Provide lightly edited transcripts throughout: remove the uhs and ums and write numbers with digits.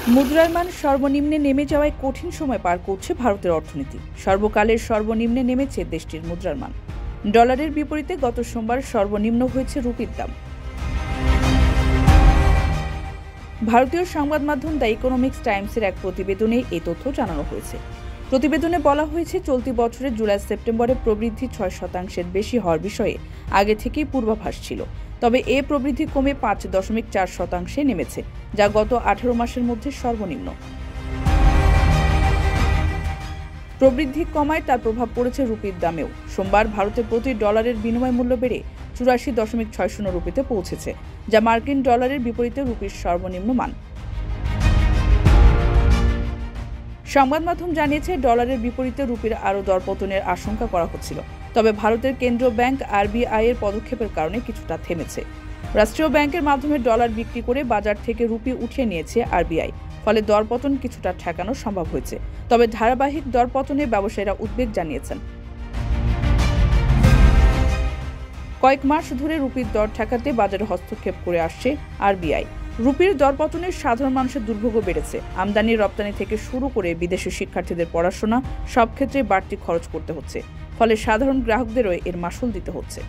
মুদ্রার মান সর্বনিম্নে নেমে যাওয়ায় কঠিন সময় পার করছে ভারতের অর্থনীতি। সর্বকালের সর্বনিম্নে নেমেছে দেশটির মুদ্রার মান। ডলারের বিপরীতে গত সোমবার সর্বনিম্ন হয়েছে রুপির দাম। ভারতীয় সংবাদ মাধ্যম দ্য ইকোনমিক্স টাইমসের এক প্রতিবেদনে এই তথ্য জানানো হয়েছে। প্রতিবেদনে বলা হয়েছে, চলতি বছরের জুলাই-সেপ্টেম্বরে প্রবৃদ্ধি 6% বেশি হওয়ার বিষয়ে আগে থেকেই পূর্বাভাস ছিল। তবে এ প্রবৃদ্ধি কমে 5.4% নেমেছে, যা গত 18 মাসের মধ্যে সর্বনিম্ন। প্রবৃদ্ধি কমায় তার প্রভাব পড়েছে রুপির দামেও। সোমবার ভারতে প্রতি ডলারের বিনিময় মূল্য বেড়ে 84.60 রুপিতে পৌঁছেছে, যা মার্কিন ডলারের বিপরীতে রুপির সর্বনিম্ন মান। সংবাদ মাধ্যম জানিয়েছে, ডলারের বিপরীতে রুপির আরও দরপতনের আশঙ্কা করা হচ্ছিল। তবে ভারতের কেন্দ্রীয় ব্যাংক আরবিআই এর পদক্ষেপের কারণে কিছুটা থেমেছে। রাষ্ট্রীয় ব্যাংকের মাধ্যমে ডলার বিক্রি করে বাজার থেকে রুপি উঠিয়ে নিয়েছে আরবিআই। ফলে দরপতন কিছুটা ঠেকানো সম্ভব হয়েছে। তবে ধারাবাহিক দরপতনে ব্যবসায়ীরা উদ্বেগ জানিয়েছেন। কয়েক মাস ধরে রুপির দর ঠেকাতে বাজারে হস্তক্ষেপ করে আসছে আরবিআই। রুপির দরপতনে সাধারণ মানুষের দুর্ভোগ বেড়েছে। আমদানি রপ্তানি থেকে শুরু করে বিদেশি শিক্ষার্থীদের পড়াশোনা সব ক্ষেত্রে বাড়তি খরচ করতে হচ্ছে। ফলে সাধারণ গ্রাহকদেরও এর মাসুল দিতে হচ্ছে।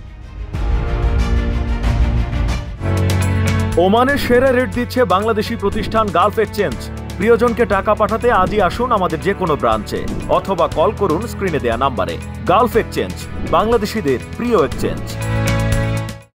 ওমানের সেরা রেট দিচ্ছে বাংলাদেশি প্রতিষ্ঠান গালফ এক্সচেঞ্জ। প্রিয়জনকে টাকা পাঠাতে আজই আসুন আমাদের যে কোনো ব্রাঞ্চে অথবা কল করুন স্ক্রিনে দেয়া নাম্বারে। গালফ এক্সচেঞ্জ, বাংলাদেশিদের প্রিয় এক্সচেঞ্জ।